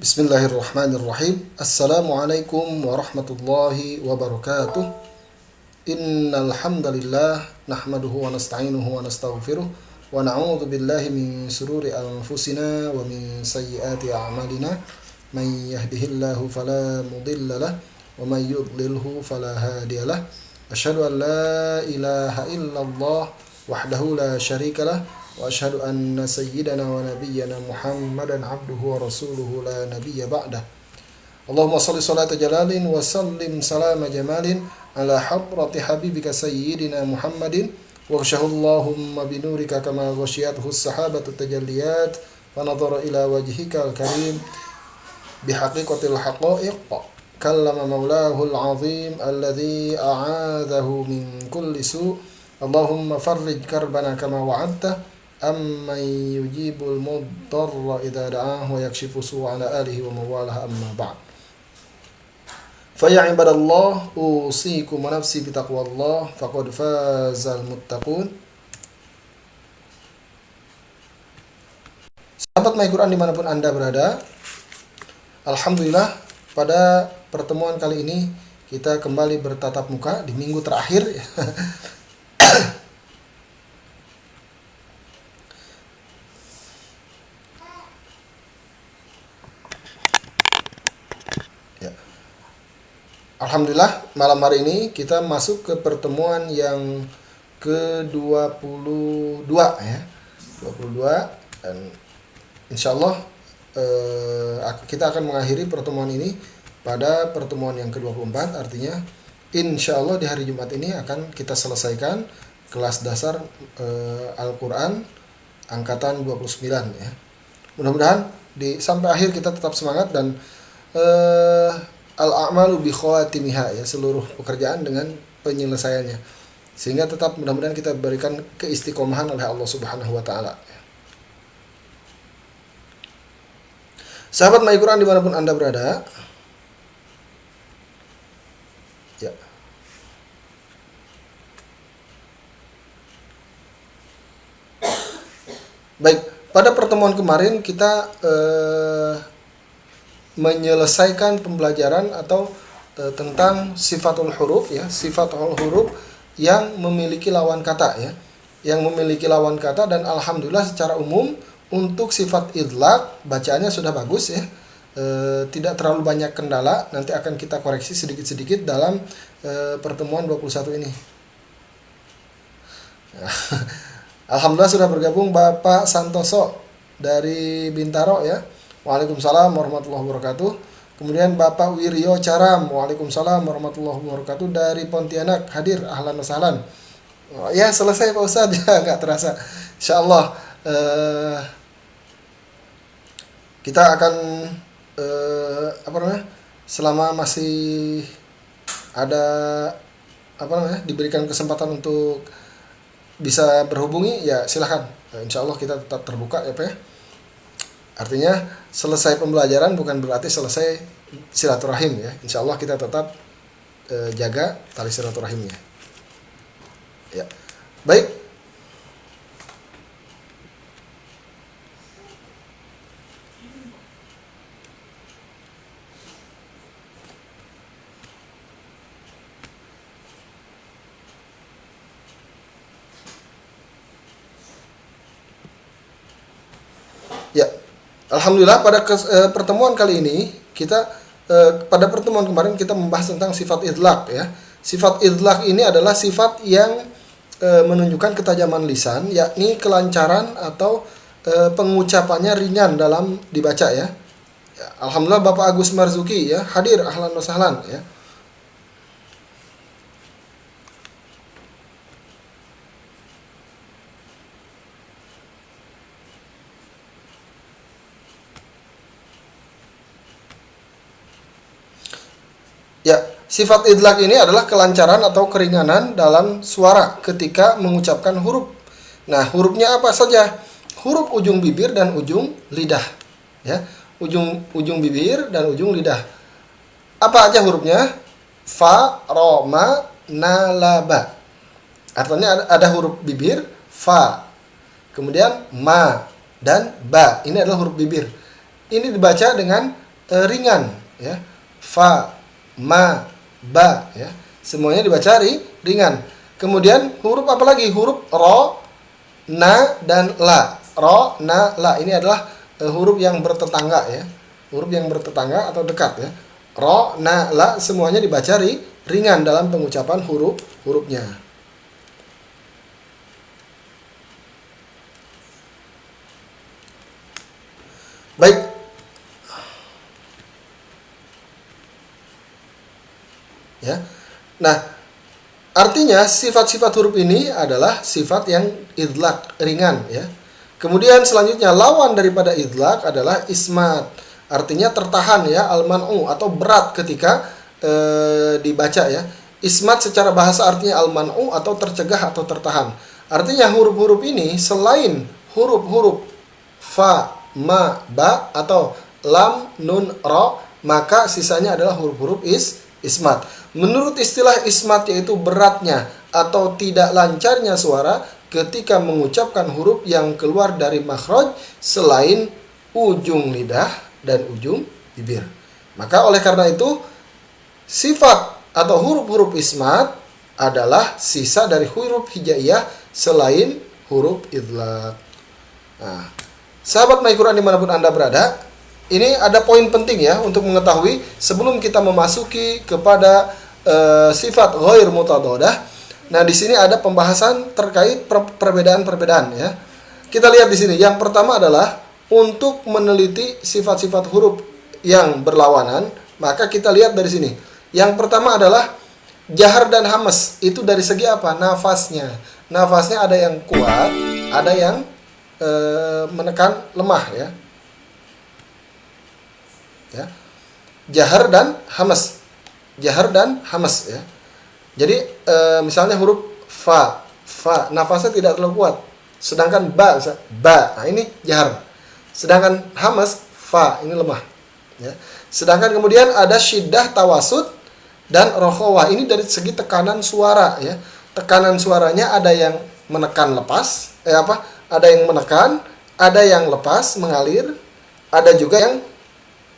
Bismillahirrahmanirrahim. Assalamualaikum warahmatullahi wabarakatuh. Innal hamdalillah nahmaduhu wa nasta'inuhu wa nastaghfiruh wa na'udzu billahi min shururi anfusina wa min sayyiati a'malina. May yahdihillahu fala mudilla lahu wa may yudlilhu fala hadiya lahu. Asyhadu an la ilaha illallah wahdahu la syarika lahu wa asyhadu anna sayyidana wa nabiyyana Muhammadan abduhu wa rasuluhu la nabiyya ba'dah. Allahumma shalli salata jalalin wa sallim salama jamalin ala hadrati habibika sayyidina Muhammadin wa ghashahallahumma binurika kama ghashiyathu as-sahabatu tajalliyat wa nadhara ila wajhika al-karim bihaqiqatil haqa'iq kallama maulahu al-azim alladhi a'adahu min kulli su'. Allahumma farrij karbana kama wa'adta amman yujibul muddarra idza da'ah wa yakshifu su'a ala alihi wa mawalah amma ba'd. Fa ya ibadallah usikum wa nafsi bitaqwallah faqad fazal muttaqun. Sahabat My Quran dimanapun Anda berada, alhamdulillah pada pertemuan kali ini kita kembali bertatap muka di minggu terakhir. Alhamdulillah malam hari ini kita masuk ke pertemuan yang ke-22 ya. 22 dan insyaallah kita akan mengakhiri pertemuan ini pada pertemuan yang ke-24, artinya insyaallah di hari Jumat ini akan kita selesaikan kelas dasar Al-Qur'an angkatan 29 ya. Mudah-mudahan sampai akhir kita tetap semangat dan al-a'malu bi khawatimiha ya, seluruh pekerjaan dengan penyelesaiannya, sehingga tetap mudah-mudahan kita berikan keistiqomahan oleh Allah Subhanahu wa taala. Sahabat My Quran dimanapun Anda berada, ya. Baik, pada pertemuan kemarin kita menyelesaikan pembelajaran atau tentang sifatul huruf ya, sifatul huruf yang memiliki lawan kata ya, yang memiliki lawan kata, dan alhamdulillah secara umum untuk sifat idlaq bacaannya sudah bagus ya, tidak terlalu banyak kendala. Nanti akan kita koreksi sedikit-sedikit dalam pertemuan 21 ini. Alhamdulillah sudah bergabung Bapak Santoso dari Bintaro ya. Waalaikumsalam warahmatullahi wabarakatuh. Kemudian Bapak Wiryo Caram, waalaikumsalam warahmatullahi wabarakatuh, dari Pontianak hadir, ahlan wa sahlan. Ya selesai Pak Ustadz ya, nggak terasa. Insyaallah kita akan selama masih ada diberikan kesempatan untuk bisa berhubungi ya silahkan. Insyaallah kita tetap terbuka ya Pak ya. Artinya selesai pembelajaran bukan berarti selesai silaturahim ya. Insya Allah kita tetap jaga tali silaturahimnya. Ya, baik. Ya. Alhamdulillah pada pertemuan kali ini kita pada pertemuan kemarin kita membahas tentang sifat idlaq ya. Sifat idlaq ini adalah sifat yang menunjukkan ketajaman lisan, yakni kelancaran atau pengucapannya ringan dalam dibaca ya. Alhamdulillah Bapak Agus Marzuki ya hadir, ahlan wa sahlan ya. Ya, sifat idlaq ini adalah kelancaran atau keringanan dalam suara ketika mengucapkan huruf. Nah, hurufnya apa saja? Huruf ujung bibir dan ujung lidah. Ya, ujung bibir dan ujung lidah. Apa aja hurufnya? Fa, ro, ma, na, la, ba. Artinya ada huruf bibir, fa. Kemudian ma dan ba. Ini adalah huruf bibir. Ini dibaca dengan ringan ya. Fa, ma, ba ya. Semuanya dibaca ringan. Kemudian huruf apa lagi? Huruf ro, na dan la. Ro, na, la. Ini adalah huruf yang bertetangga ya. Huruf yang bertetangga atau dekat ya. Ro, na, la semuanya dibaca ringan dalam pengucapan hurufnya. Baik. Ya. Nah, artinya sifat-sifat huruf ini adalah sifat yang idlaq, ringan ya. Kemudian selanjutnya lawan daripada idlaq adalah ismat. Artinya tertahan ya, al-man'u atau berat ketika dibaca ya. Ismat secara bahasa artinya al-man'u atau tercegah atau tertahan. Artinya huruf-huruf ini selain huruf-huruf fa, ma, ba atau lam, nun, ro, maka sisanya adalah huruf-huruf ismat. Menurut istilah ismat yaitu beratnya atau tidak lancarnya suara ketika mengucapkan huruf yang keluar dari makhraj selain ujung lidah dan ujung bibir. Maka oleh karena itu sifat atau huruf-huruf ismat adalah sisa dari huruf hijaiyah selain huruf idlaq. Nah, sahabat My Quran dimanapun Anda berada, ini ada poin penting ya untuk mengetahui sebelum kita memasuki kepada sifat ghair mutadhadah. Nah, di sini ada pembahasan terkait perbedaan-perbedaan ya. Kita lihat di sini. Yang pertama adalah untuk meneliti sifat-sifat huruf yang berlawanan, maka kita lihat dari sini. Yang pertama adalah jahar dan hamas. Itu dari segi apa? Nafasnya. Nafasnya ada yang kuat, ada yang menekan lemah ya. Ya. Jahar dan hamas. Jahar dan hamas ya. Jadi misalnya huruf fa, nafasnya tidak terlalu kuat. Sedangkan ba, nah ini jahar. Sedangkan hamas, fa, ini lemah. Ya. Sedangkan kemudian ada syiddah, tawasud, dan rokhawah. Ini dari segi tekanan suara ya. Tekanan suaranya ada yang menekan lepas, ada yang menekan, ada yang lepas mengalir, ada juga yang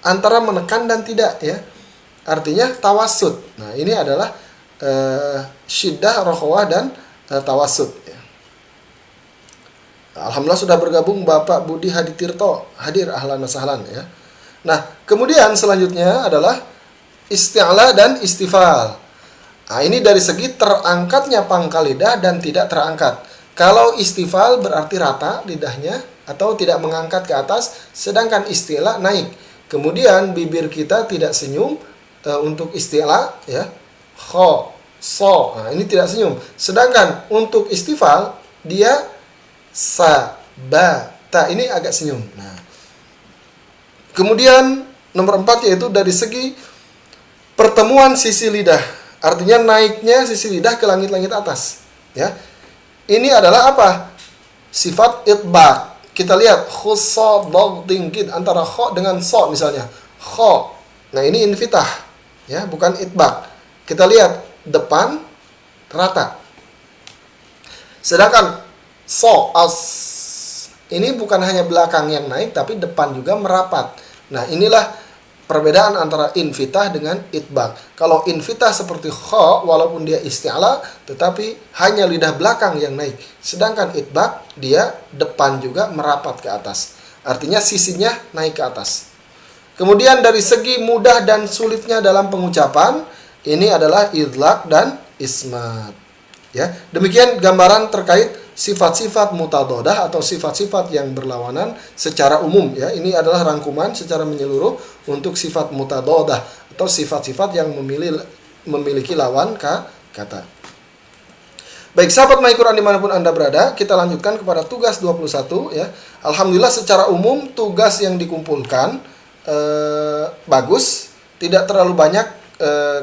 antara menekan dan tidak ya. Artinya tawasud. Nah, ini adalah syiddah, rokhawah, dan tawasud ya. Alhamdulillah sudah bergabung Bapak Budi Haditirto, hadir, ahlan wa sahlan ya. Nah, kemudian selanjutnya adalah isti'la dan istifal. Nah, ini dari segi terangkatnya pangkal lidah dan tidak terangkat. Kalau istifal berarti rata lidahnya atau tidak mengangkat ke atas, sedangkan isti'la naik. Kemudian bibir kita tidak senyum untuk isti'la ya. Kho, so. Nah, ini tidak senyum. Sedangkan untuk istifal dia sa, ba, ta. Ini agak senyum. Nah, kemudian nomor 4 yaitu dari segi pertemuan sisi lidah. Artinya naiknya sisi lidah ke langit-langit atas. Ya. Ini adalah apa? Sifat itbaq. Kita lihat khusso, dog, tingkit antara kho dengan so misalnya. Kho. Nah, ini infitah. Ya, bukan itbaq. Kita lihat depan rata. Sedangkan so, as, ini bukan hanya belakang yang naik, tapi depan juga merapat. Nah, inilah perbedaan antara infitah dengan itbaq. Kalau infitah seperti kho, walaupun dia isti'la, tetapi hanya lidah belakang yang naik. Sedangkan itbaq, dia depan juga merapat ke atas. Artinya sisinya naik ke atas. Kemudian dari segi mudah dan sulitnya dalam pengucapan, ini adalah idlaq dan ismat. Ya, demikian gambaran terkait sifat-sifat mutadhadah atau sifat-sifat yang berlawanan secara umum ya. Ini adalah rangkuman secara menyeluruh untuk sifat mutadhadah atau sifat-sifat yang memiliki lawan kata. Baik, sahabat My Quran dimanapun Anda berada, kita lanjutkan kepada tugas 21 ya. Alhamdulillah secara umum tugas yang dikumpulkan bagus, tidak terlalu banyak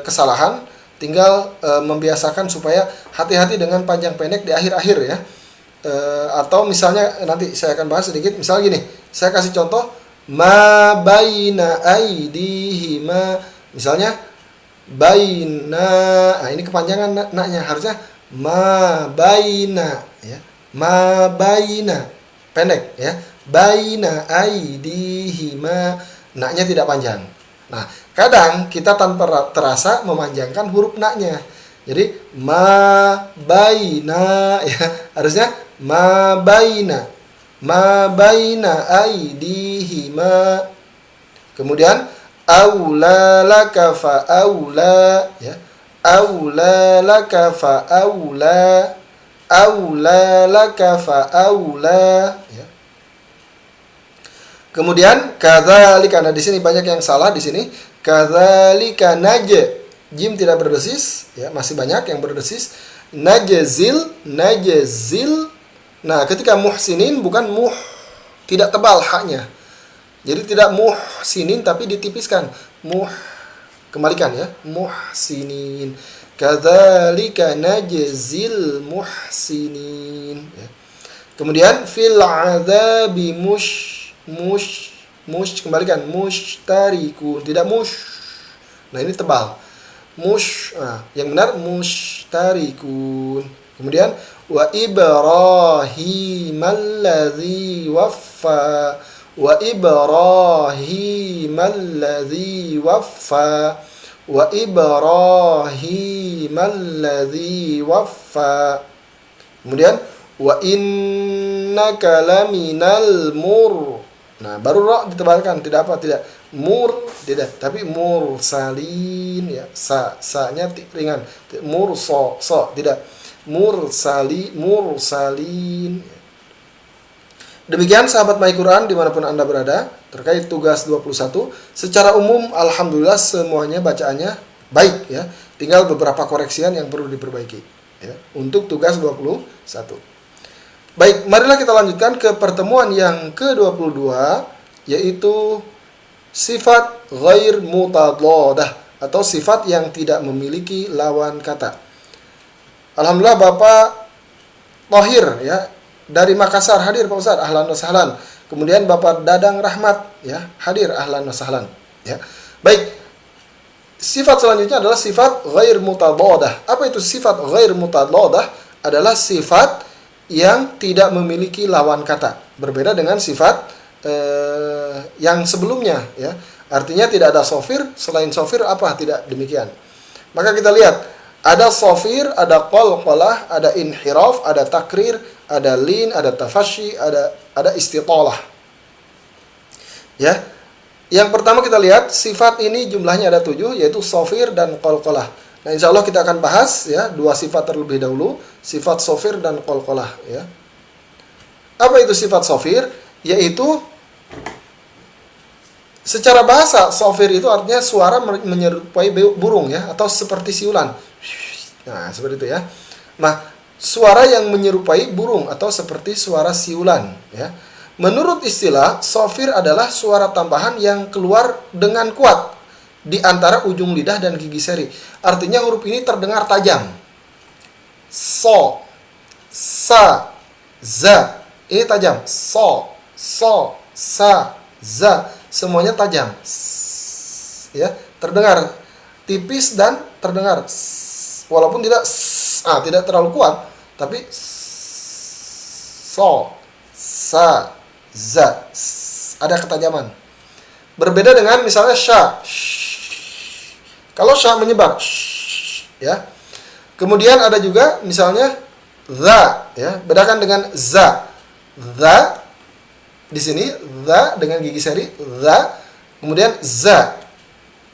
kesalahan. Tinggal membiasakan supaya hati-hati dengan panjang pendek di akhir-akhir ya. Atau misalnya nanti saya akan bahas sedikit. Misal gini, saya kasih contoh ma baina aidihima. Misalnya baina. Nah, ini kepanjangan naknya harusnya ma baina ya. Ma baina. Pendek ya. Baina aidihima. na-nya tidak panjang. Nah, kadang kita tanpa terasa memanjangkan huruf na-nya. Jadi ma baina ya, harusnya ma baina aidihima. Kemudian aula laka fa aula ya. Aula laka fa aula. Aula laka fa aula ya. Kemudian kadzalika, nah di sini banyak yang salah di sini. Kadzalika jim tidak berdesis ya, masih banyak yang berdesis. Najzil. Nah, ketika muhsinin bukan tidak tebal haknya. Jadi tidak muhsinin tapi ditipiskan. Kembalikan ya, muhsinin. Kadzalika najzil muhsinin ya. Kemudian fil adzabi kembalikan mushtarikun, tidak Nah, ini tebal. Yang benar mushtarikun. Kemudian wa ibrahimalladzi waffa. Wa ibrahimalladzi waffa. Wa ibrahimalladzi waffa. Kemudian wa innaka laminal Nah, baru ra ditebalkan, tidak tapi mursalin ya. Sa-nya ringan. Tidak. Mursalin. Demikian sahabat My Quran dimanapun Anda berada, terkait tugas 21. Secara umum alhamdulillah semuanya bacaannya baik ya. Tinggal beberapa koreksian yang perlu diperbaiki ya untuk tugas 21. Baik, marilah kita lanjutkan ke pertemuan yang ke-22, yaitu sifat ghair mutadhadah atau sifat yang tidak memiliki lawan kata. Alhamdulillah Bapak Thohir ya dari Makassar hadir Pak Ustaz, ahlan wa sahlan. Kemudian Bapak Dadang Rahmat ya hadir, ahlan wa sahlan ya. Baik. Sifat selanjutnya adalah sifat ghair mutadhadah. Apa itu sifat ghair mutadhadah? Adalah sifat yang tidak memiliki lawan kata. Berbeda dengan sifat yang sebelumnya ya. Artinya tidak ada sofir, selain sofir apa? Tidak demikian. Maka kita lihat, ada sofir, ada qalqalah, ada inhiraf, ada takrir, ada lin, ada tafashi, ada istitalah. Ya. Yang pertama kita lihat, sifat ini jumlahnya ada 7, yaitu sofir dan qalqalah. Nah, insya Allah kita akan bahas ya dua sifat terlebih dahulu, sifat sofir dan qalqalah ya. Apa itu sifat sofir? Yaitu secara bahasa sofir itu artinya suara menyerupai burung ya, atau seperti siulan. Nah, seperti itu ya. Nah, suara yang menyerupai burung atau seperti suara siulan ya. Menurut istilah, sofir adalah suara tambahan yang keluar dengan kuat di antara ujung lidah dan gigi seri. Artinya huruf ini terdengar tajam. So, sa, za. Ini tajam. So, sa, za. Semuanya tajam. Ya, terdengar tipis dan terdengar. Walaupun tidak terlalu kuat, tapi so, sa, za. Ada ketajaman. Berbeda dengan misalnya sya. Kalau sya menyebar, ya. Kemudian ada juga misalnya za, ya. Bedakan dengan za. Za di sini za dengan gigi seri, za. Kemudian za.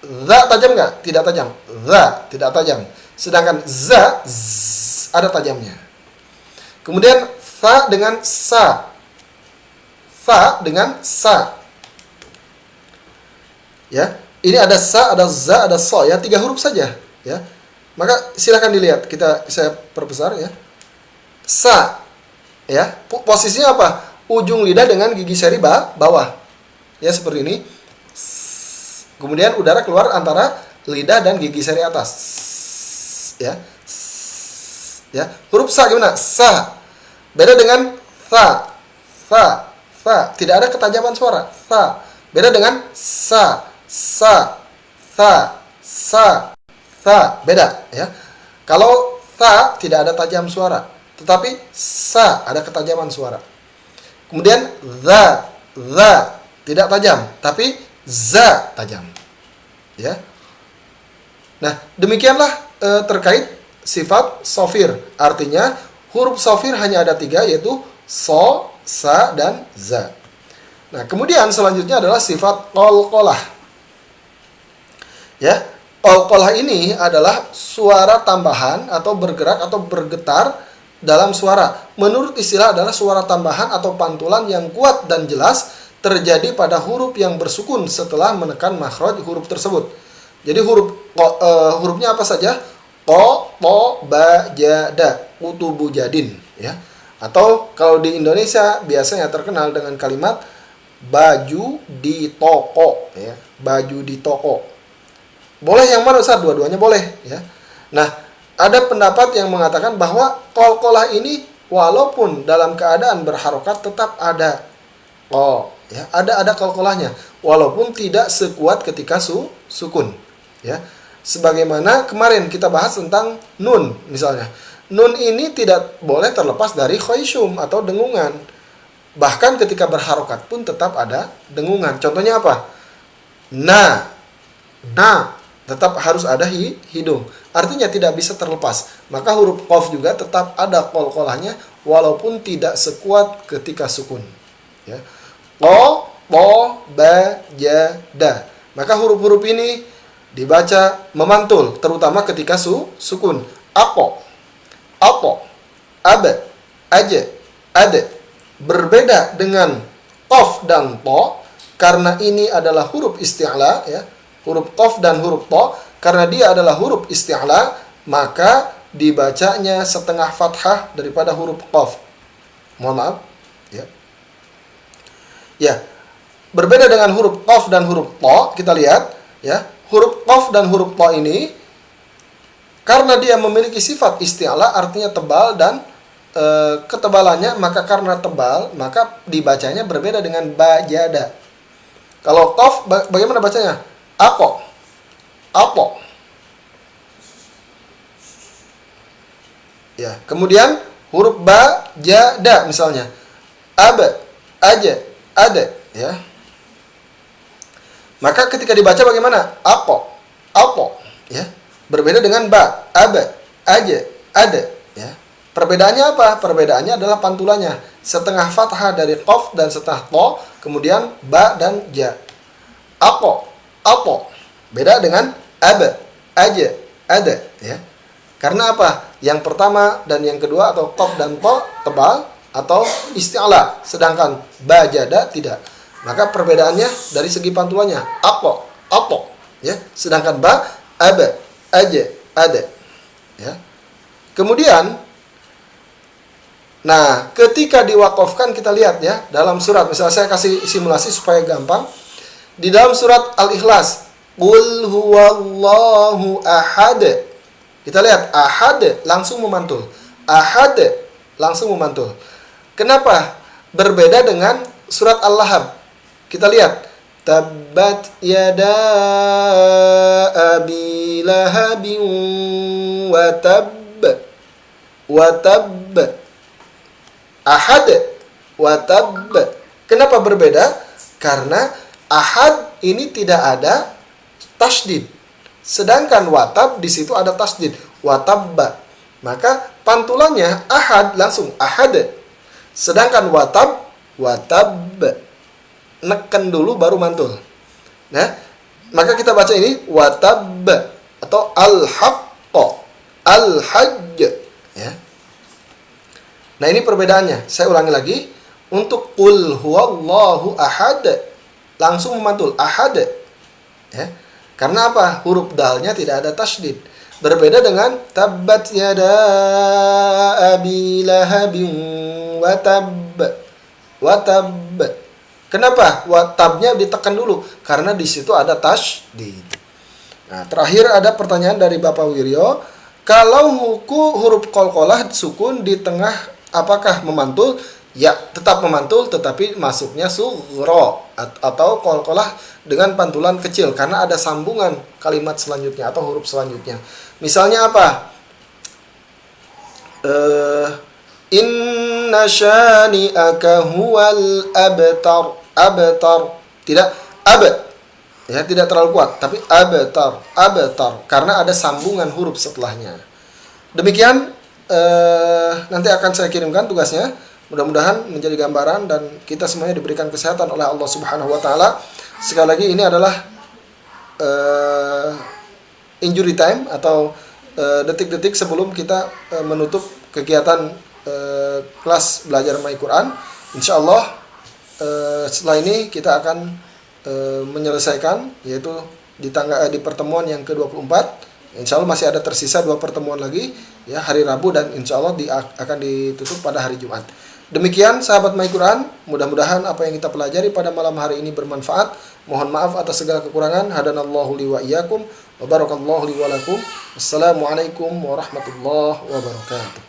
Za tajam nggak? Tidak tajam. Za tidak tajam. Sedangkan za ada tajamnya. Kemudian fa dengan sa. Fa dengan sa. Ya. Ini ada sa, ada za, ada so ya, 3 huruf saja ya. Maka silakan dilihat, saya perbesar ya. Sa ya, posisinya apa? Ujung lidah dengan gigi seri bawah. Ya, seperti ini. Kemudian udara keluar antara lidah dan gigi seri atas. Ya. Ya, huruf sa gimana? Sa. Beda dengan fa. Fa. Tidak ada ketajaman suara. Fa. Beda dengan sa. Sa, beda ya. Kalau sa tidak ada tajam suara, tetapi sa ada ketajaman suara. Kemudian za tidak tajam, tapi za tajam. Ya. Nah, demikianlah terkait sifat sofir. Artinya huruf sofir hanya ada 3, yaitu so, sa, dan za. Nah, kemudian selanjutnya adalah sifat qalqalah. Ya, qalqalah ini adalah suara tambahan atau bergerak atau bergetar dalam suara. Menurut istilah adalah suara tambahan atau pantulan yang kuat dan jelas terjadi pada huruf yang bersukun setelah menekan makhraj huruf tersebut. Jadi hurufnya apa saja? Ko, to, ba, ja, da. Utubu jadin, ya. Atau kalau di Indonesia biasanya terkenal dengan kalimat baju di toko, ya. Baju di toko. Boleh yang mana Ustaz? Dua-duanya boleh, ya. Nah, ada pendapat yang mengatakan bahwa qalqalah ini walaupun dalam keadaan berharokat tetap ada ya, ada qalqalahnya walaupun tidak sekuat ketika sukun, ya. Sebagaimana kemarin kita bahas tentang nun misalnya. Nun ini tidak boleh terlepas dari khayshum atau dengungan. Bahkan ketika berharokat pun tetap ada dengungan. Contohnya apa? Na tetap harus ada hidung. Artinya tidak bisa terlepas. Maka huruf qaf juga tetap ada qalqalahnya walaupun tidak sekuat ketika sukun. Ya. Qa, to, ba, ja, da. Maka huruf-huruf ini dibaca memantul terutama ketika sukun. Apo, abe, aje, ade. Berbeda dengan qaf dan to karena ini adalah huruf isti'la, ya. Huruf qaf dan huruf to, karena dia adalah huruf isti'la, maka dibacanya setengah fathah daripada huruf qaf. Mohon maaf, ya. Ya. Berbeda dengan huruf qaf dan huruf to, kita lihat, ya. Huruf qaf dan huruf to ini karena dia memiliki sifat isti'la, artinya tebal dan ketebalannya, maka karena tebal, maka dibacanya berbeda dengan bajada. Kalau qaf bagaimana bacanya? Apo. Ya, kemudian huruf ba, ja, da misalnya. Aba, aja, ada, ya. Maka ketika dibaca bagaimana? Apo, ya. Berbeda dengan ba, aba, aja, ada, ya. Perbedaannya apa? Perbedaannya adalah pantulannya. Setengah fathah dari qaf dan setengah to, kemudian ba dan ja. Apo. Beda dengan aba, aja, ada, ya. Karena apa? Yang pertama dan yang kedua atau qaf dan to tebal atau isti'la, sedangkan ba jada tidak. Maka perbedaannya dari segi pantulannya. Apo, ya. Sedangkan ba, aba, aja, ada, ya. Kemudian nah, ketika diwakafkan kita lihat ya dalam surat, misalnya saya kasih simulasi supaya gampang. Di dalam surat Al-Ikhlas, Qul huwallahu ahad. Kita lihat ahad langsung memantul. Ahad langsung memantul. Kenapa? Berbeda dengan surat Al-Lahab. Kita lihat Tabbat yada abi lahabin wa tabb. Ahad wa tabb. Kenapa berbeda? Karena ahad ini tidak ada tasydid. Sedangkan watab di situ ada tasydid, watabba. Maka pantulannya ahad langsung ahad. Sedangkan watab neken dulu baru mantul. Nah, maka kita baca ini watab atau al-haqqa, al-hajj, ya. Nah, ini perbedaannya. Saya ulangi lagi. Untuk qul huwallahu ahad langsung memantul ahad. Ya. Karena apa? Huruf dalnya tidak ada tasydid. Berbeda dengan tabbat yada abi lahabin wa tabb. Kenapa? Watabnya ditekan dulu karena di situ ada tasydid. Nah, terakhir ada pertanyaan dari Bapak Wiryo. Kalau huruf qalqalah sukun di tengah apakah memantul? Ya, tetap memantul tetapi masuknya sughra atau qalqalah dengan pantulan kecil karena ada sambungan kalimat selanjutnya atau huruf selanjutnya. Misalnya apa? Inna syani'aka huwal abtar. Tidak ab. Ya, tidak terlalu kuat, tapi abtar, abtar, karena ada sambungan huruf setelahnya. Demikian, nanti akan saya kirimkan tugasnya. Mudah-mudahan menjadi gambaran dan kita semuanya diberikan kesehatan oleh Allah Subhanahu wa taala. Sekali lagi ini adalah injury time atau detik-detik sebelum kita menutup kegiatan kelas belajar My Quran. Insyaallah setelah ini kita akan menyelesaikan, yaitu di pertemuan yang ke-24. Insya Allah masih ada tersisa 2 pertemuan lagi, ya, hari Rabu dan insya Allah akan ditutup pada hari Jumat. Demikian sahabat My Quran, mudah-mudahan apa yang kita pelajari pada malam hari ini bermanfaat. Mohon maaf atas segala kekurangan. Hadanallahu li wa iyyakum wa barakallahu li wa lakum. Wassalamualaikum warahmatullahi wabarakatuh.